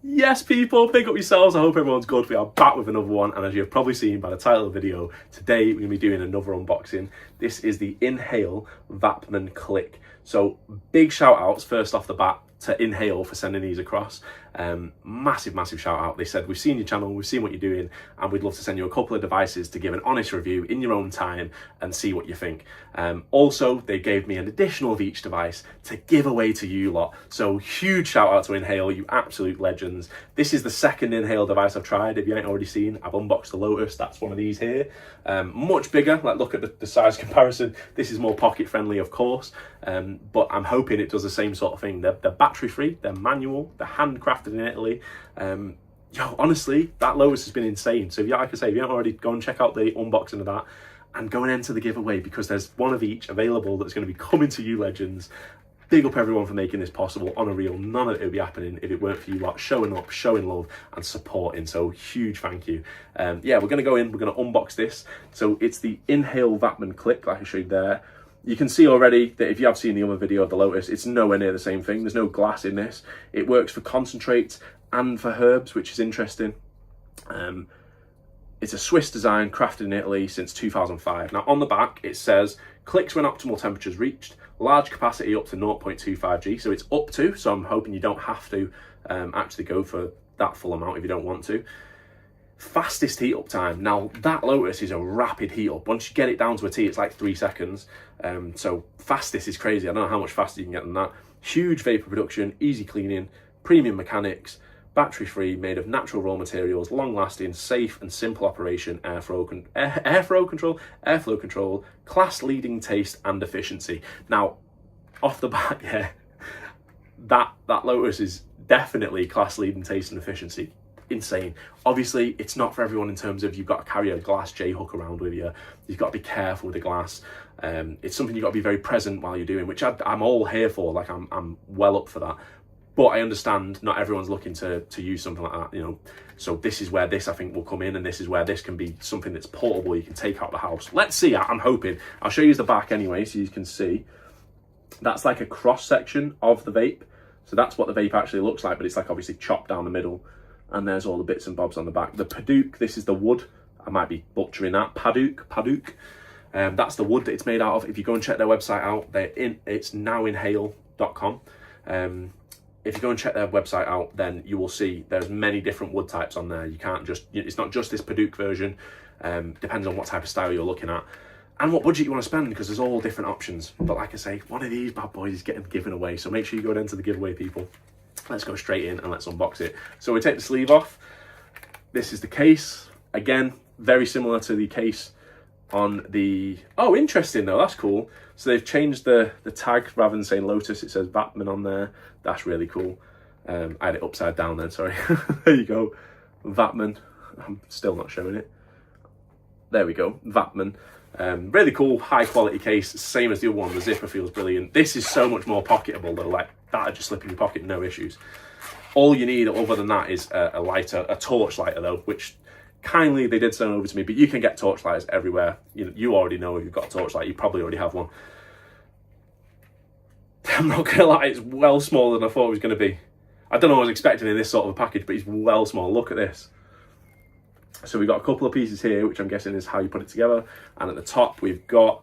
Yes, people, pick up yourselves. I hope everyone's good. We are back with another one, and as you've probably seen by the title of the video, today we're going to be doing another unboxing. This is the Inhale Vapman Click. So big shout outs first off the bat to Inhale for sending these across. Massive shout out. They said, we've seen your channel, we've seen what you're doing, and we'd love to send you a couple of devices to give an honest review in your own time and see what you think. Also, they gave me an additional of each device to give away to you lot. So huge shout out to Inhale, you absolute legends. This is the second Inhale device I've tried. If you ain't already seen, I've unboxed the Lotus. That's one of these here. Much bigger, like look at the size comparison. This is more pocket friendly, of course, but I'm hoping it does the same sort of thing. They're battery free, they're manual, they're handcrafted in Italy. Honestly, that Lotus has been insane. So if you, like I say, if you haven't already, go and check out the unboxing of that and go and enter the giveaway, because there's one of each available that's going to be coming to you legends. Big up everyone for making this possible. On a reel, none of it would be happening if it weren't for you lot showing up, showing love and supporting. So huge thank you. Yeah, we're going to go in, we're going to unbox this. So it's the Inhale Vapman Click, like I showed there. You can see already that if you have seen the other video of the Lotus, it's nowhere near the same thing. There's no glass in this. It works for concentrates and for herbs, which is interesting. It's a Swiss design, crafted in Italy since 2005. Now on the back, it says, clicks when optimal temperatures reached, large capacity up to 0.25 G. So it's up to, so I'm hoping you don't have to actually go for that full amount if you don't want to. Fastest heat up time. Now that Lotus is a rapid heat up. Once you get it down to a T, it's like 3 seconds. So fastest is crazy. I don't know how much faster you can get than that. Huge vapor production, easy cleaning, premium mechanics, battery free, made of natural raw materials, long lasting, safe and simple operation, airflow control, class leading taste and efficiency. Now off the bat, yeah, that Lotus is definitely class leading taste and efficiency. Insane. Obviously it's not for everyone in terms of you've got to carry a glass J hook around with you. You've got to be careful with the glass. It's something you've got to be very present while you're doing, which I'm all here for. Like I'm well up for that, but I understand not everyone's looking to use something like that, you know. So this is where this I think will come in, and this is where this can be something that's portable, you can take out the house. Let's see. I'm hoping. I'll show you the back anyway so you can see. That's like a cross section of the vape. So that's what the vape actually looks like, but it's like obviously chopped down the middle. And there's all the bits and bobs on the back. The Paduk, this is the wood. I might be butchering that. Paduk. That's the wood that it's made out of. If you go and check their website out, it's nowinhale.com. If you go and check their website out, then you will see there's many different wood types on there. You can't just, it's not just this Paduk version. Depends on what type of style you're looking at and what budget you want to spend, because there's all different options. But like I say, one of these bad boys is getting given away. So make sure you go and enter the giveaway, people. Let's go straight in and let's unbox it. So we take the sleeve off. This is the case. Again, very similar to the case on the... Oh, interesting though, that's cool. So they've changed the tag. Rather than saying Lotus, it says Vapman on there. That's really cool. I had it upside down then, sorry. There you go. Vapman. I'm still not showing it. There we go, Vapman. Really cool, high quality case, same as the other one. The zipper feels brilliant. This is so much more pocketable though, like that'll just slip in your pocket, no issues. All you need other than that is a lighter, a torch lighter though, which kindly they did send over to me, but you can get torch lighters everywhere. You already know if you've got a torch light, you probably already have one. I'm not gonna lie, it's well smaller than I thought it was gonna be. I don't know what I was expecting in this sort of a package, but it's well small. Look at this. So we've got a couple of pieces here, which I'm guessing is how you put it together. And at the top, we've got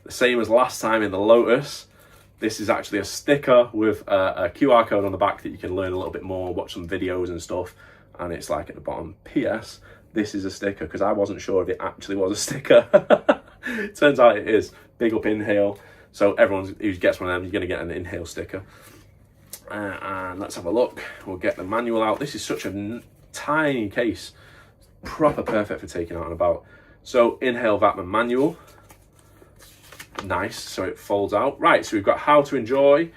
the same as last time in the Lotus. This is actually a sticker with a QR code on the back that you can learn a little bit more, watch some videos and stuff. And it's like at the bottom, PS, this is a sticker, because I wasn't sure if it actually was a sticker. Turns out it is. Big up Inhale. So everyone who gets one of them, you're going to get an Inhale sticker. And let's have a look. We'll get the manual out. This is such a tiny case. Proper perfect for taking out and about. So Inhale Vapman manual. Nice, so it folds out. Right, so we've got how to enjoy,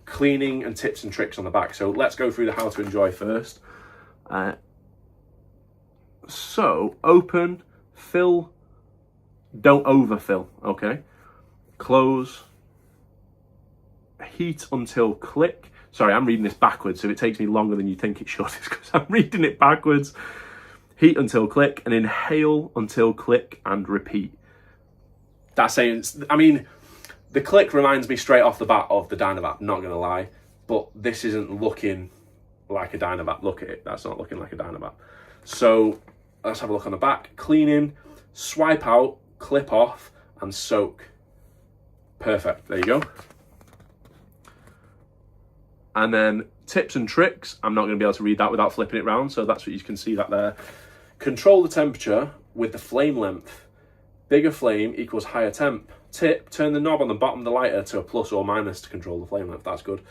cleaning and tips and tricks on the back. So let's go through the how to enjoy first. So open, fill, don't overfill, okay? Close, heat until click. Sorry, I'm reading this backwards, so it takes me longer than you think it should. It's because I'm reading it backwards. Heat until click, and inhale until click, and repeat. That's saying, I mean, the click reminds me straight off the bat of the DynaVap, not gonna lie, but this isn't looking like a DynaVap. Look at it, that's not looking like a DynaVap. So let's have a look on the back. Cleaning, swipe out, clip off, and soak. Perfect, there you go. And then tips and tricks, I'm not going to be able to read that without flipping it around, so that's what you can see that there. Control the temperature with the flame length. Bigger flame equals higher temp. Tip, turn the knob on the bottom of the lighter to a plus or minus to control the flame length. That's good.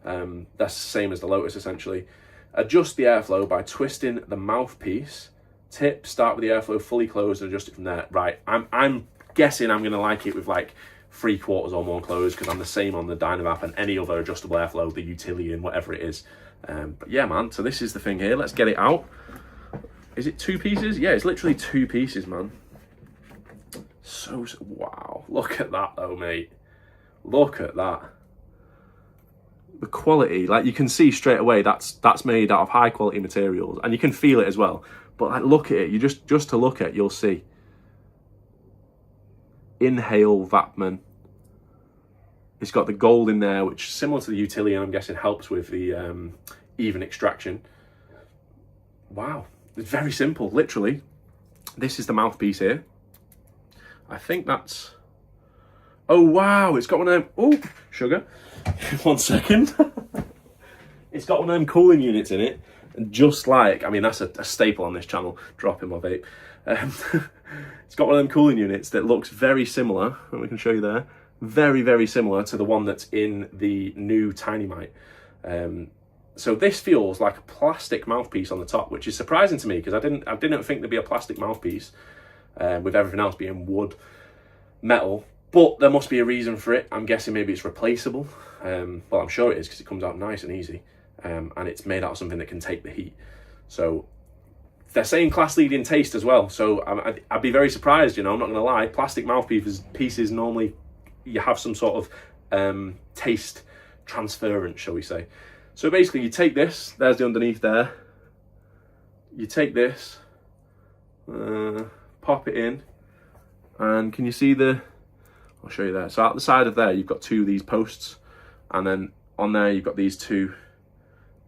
That's the same as the Lotus essentially. Adjust the airflow by twisting the mouthpiece. Tip, start with the airflow fully closed and adjust it from there. Right, I'm guessing I'm going to like it with like 3/4 or more closed, because I'm the same on the DynaVap and any other adjustable airflow, the Utillian, whatever it is. But yeah, man, so this is the thing here. Let's get it out. Is it 2 pieces? Yeah, it's literally 2 pieces, man. So, wow. Look at that though, mate. Look at that. The quality, like you can see straight away, that's made out of high quality materials, and you can feel it as well. But like, look at it. You just to look at, you'll see. Inhale Vapman. It's got the gold in there, which is similar to the Utillian, I'm guessing helps with the even extraction. Wow, it's very simple, literally. This is the mouthpiece here. I think that's... Oh wow, it's got one of them... Oh, sugar. 1 second. It's got one of them cooling units in it. And just like, I mean, that's a staple on this channel, dropping my vape. It's got one of them cooling units that looks very similar, and we can show you there, very, very similar to the one that's in the new TinyMite. So this feels like a plastic mouthpiece on the top, which is surprising to me, because I didn't think there'd be a plastic mouthpiece with everything else being wood, metal, but there must be a reason for it. I'm guessing maybe it's replaceable. Well, I'm sure it is, because it comes out nice and easy, and it's made out of something that can take the heat. So they're saying class leading taste as well, so I'd be very surprised, you know, I'm not going to lie. Plastic mouthpieces normally, you have some sort of taste transference, shall we say. So basically you take this, there's the underneath there, you take this, pop it in, and can you see I'll show you there. So out the side of there, you've got 2 of these posts, and then on there you've got these 2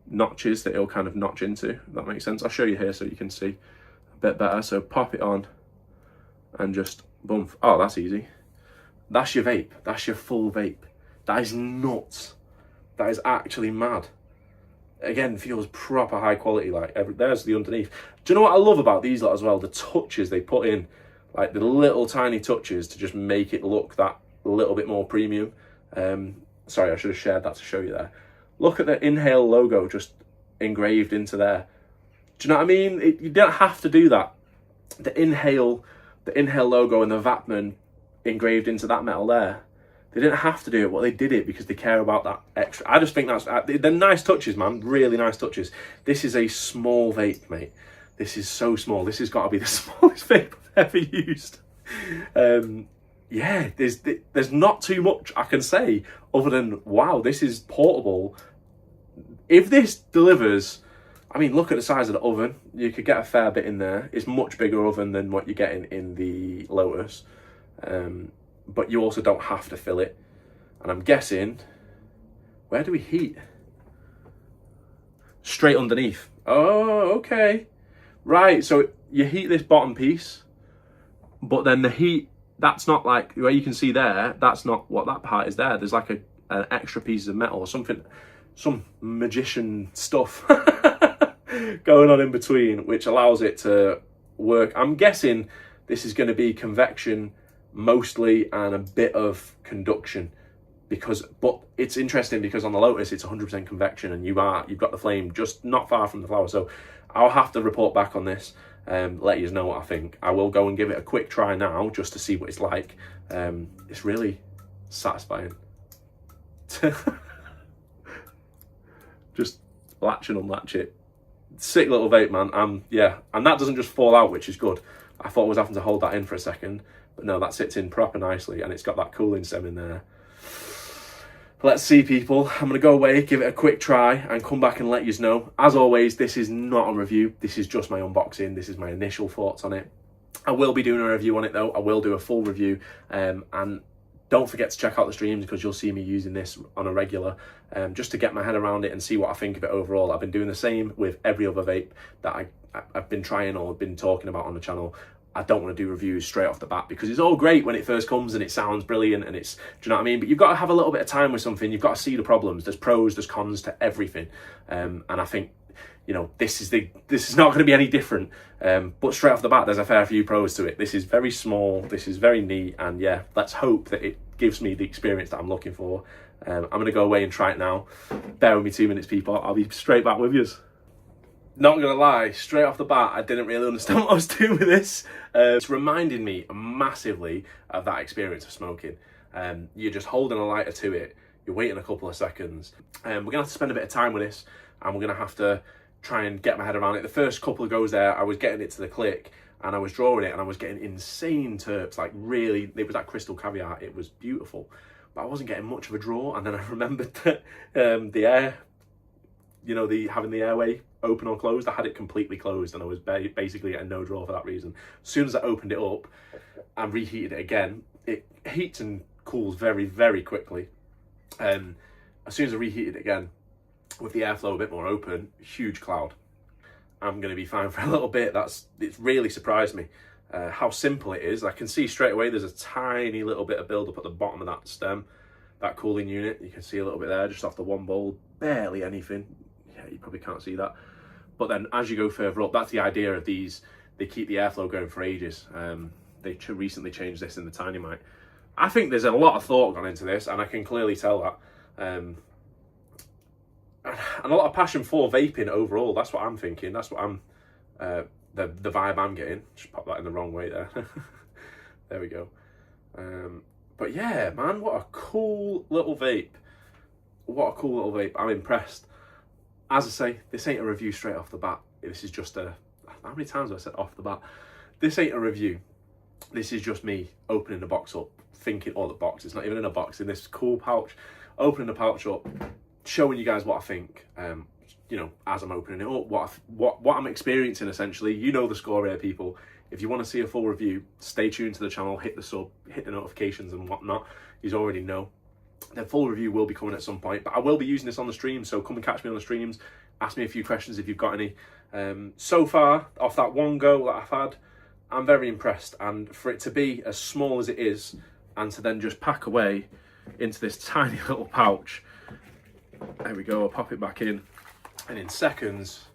notches that it'll kind of notch into, if that makes sense. I'll show you here so you can see a bit better. So pop it on and just boom. Oh, that's easy. That's your vape. That's your full vape. That is nuts. That is actually mad. Again, feels proper high quality. Like there's the underneath. Do you know what I love about these lot as well? The touches they put in, like the little tiny touches to just make it look that little bit more premium. Sorry, I should have shared that to show you there. Look at the Inhale logo just engraved into there. Do you know what I mean? You don't have to do that. The Inhale logo and the Vapman engraved into that metal there. They didn't have to do it, but they did it because they care about that extra. I just think they're nice touches, man. Really nice touches. This is a small vape, mate. This is so small. This has got to be the smallest vape I've ever used. Yeah, there's not too much I can say other than, wow, this is portable. If this delivers, I mean, look at the size of the oven. You could get a fair bit in there. It's much bigger oven than what you're getting in the Lotus. But you also don't have to fill it. And I'm guessing, where do we heat? Straight underneath. Oh, okay. Right, so you heat this bottom piece, but then the heat, that's not like, where you can see there, that's not what that part is there. There's like an extra piece of metal or something, some magician stuff going on in between, which allows it to work. I'm guessing this is going to be convection mostly and a bit of conduction, but it's interesting because on the Lotus it's 100% convection, and you've got the flame just not far from the flower. So I'll have to report back on this, let you know what I think. I will go and give it a quick try now just to see what it's like. It's really satisfying. Just latch and unlatch it. Sick little vape, man. Yeah, and that doesn't just fall out, which is good. I thought I was having to hold that in for a second, but no, that sits in proper nicely, and it's got that cooling stem in there. Let's see, people. I'm going to go away, give it a quick try, and come back and let you know. As always, this is not a review. This is just my unboxing. This is my initial thoughts on it. I will be doing a review on it, though. I will do a full review, and Don't forget to check out the streams, because you'll see me using this on a regular, just to get my head around it and see what I think of it overall. I've been doing the same with every other vape that I've been trying or been talking about on the channel. I don't want to do reviews straight off the bat, because it's all great when it first comes and it sounds brilliant and it's, do you know what I mean? But you've got to have a little bit of time with something. You've got to see the problems. There's pros, there's cons to everything. And I think, you know, this is not going to be any different. But straight off the bat, there's a fair few pros to it. This is very small. This is very neat. And yeah, let's hope that it gives me the experience that I'm looking for. I'm going to go away and try it now. Bear with me 2 minutes, people. I'll be straight back with you. Not gonna lie, straight off the bat, I didn't really understand what I was doing with this. It's reminded me massively of that experience of smoking. You're just holding a lighter to it, you're waiting a couple of seconds. We're gonna have to spend a bit of time with this, and we're gonna have to try and get my head around it. The first couple of goes there, I was getting it to the click, and I was drawing it, and I was getting insane terps, like really, it was that crystal caviar, it was beautiful. But I wasn't getting much of a draw, and then I remembered that the air, you know, having the airway open or closed, I had it completely closed, and I was basically getting no draw for that reason. As soon as I opened it up and reheated it again, it heats and cools very, very quickly. As soon as I reheated it again, with the airflow a bit more open, huge cloud. I'm going to be fine for a little bit. It's really surprised me how simple it is. I can see straight away there's a tiny little bit of build up at the bottom of that stem, that cooling unit. You can see a little bit there, just off the one bowl, barely anything. Yeah, you probably can't see that. But then as you go further up, that's the idea of these. They keep the airflow going for ages. They recently changed this in the Tiny Mic. I think there's a lot of thought gone into this, and I can clearly tell that. And a lot of passion for vaping overall. That's what I'm thinking. That's what I'm, the vibe I'm getting. Just pop that in the wrong way there. There we go. But yeah, man, what a cool little vape. What a cool little vape. I'm impressed. As I say, this ain't a review straight off the bat. This is just how many times have I said off the bat? This ain't a review. This is just me opening the box up, thinking, the box, it's not even in a box, in this cool pouch, opening the pouch up, showing you guys what I think, you know, as I'm opening it up, what I'm experiencing essentially. You know the score here, people. If you want to see a full review, stay tuned to the channel, hit the sub, hit the notifications and whatnot. You already know. The full review will be coming at some point, but I will be using this on the stream, so come and catch me on the streams. Ask me a few questions if you've got any. So far, off that one go that I've had, I'm very impressed. And for it to be as small as it is, and to then just pack away into this tiny little pouch, there we go, I'll pop it back in, and in seconds,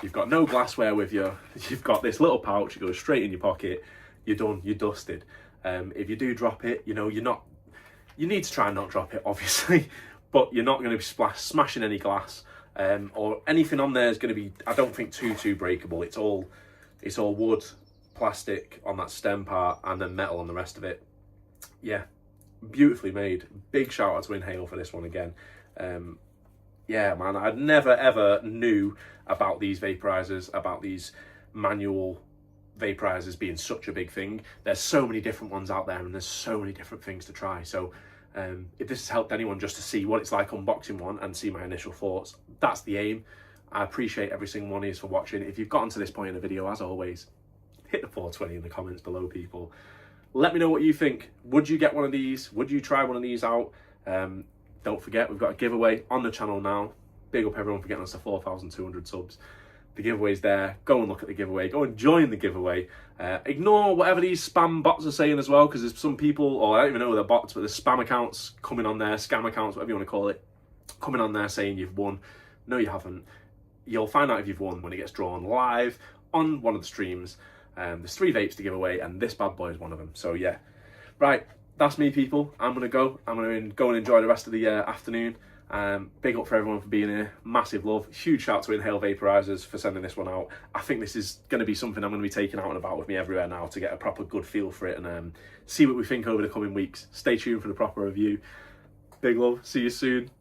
you've got no glassware with you, you've got this little pouch, it goes straight in your pocket, you're done, you're dusted. If you do drop it, you know, you need to try and not drop it, obviously, but you're not going to be smashing any glass, or anything on there is going to be, I don't think, too breakable. It's all wood, plastic on that stem part, and then metal on the rest of it. Yeah, beautifully made. Big shout out to Inhale for this one again. Yeah, man, I never ever knew about these vaporizers, about these manual vaporizers being such a big thing. There's so many different ones out there, and there's so many different things to try. So if this has helped anyone just to see what it's like unboxing one and see my initial thoughts, that's the aim. I appreciate every single one of you for watching. If you've gotten to this point in the video, as always, hit the 420 in the comments below, people. Let me know what you think. Would you get one of these? Would you try one of these out? Don't forget, we've got a giveaway on the channel now. Big up everyone for getting us to 4,200 subs. The giveaway's there. Go and look at the giveaway. Go and join the giveaway. Ignore whatever these spam bots are saying as well, because there's some people, or I don't even know they're bots, but there's spam accounts coming on there, scam accounts, whatever you want to call it, coming on there saying you've won. No, you haven't. You'll find out if you've won when it gets drawn live on one of the streams. There's 3 vapes to give away, and this bad boy is one of them. So yeah, right, that's me, people. I'm gonna go and enjoy the rest of the afternoon. Big up for everyone for being here. Massive love. Huge shout to Inhale Vaporizers for sending this one out. I think this is going to be something I'm going to be taking out and about with me everywhere now to get a proper good feel for it, and see what we think over the coming weeks. Stay tuned for the proper review. Big love. See you soon.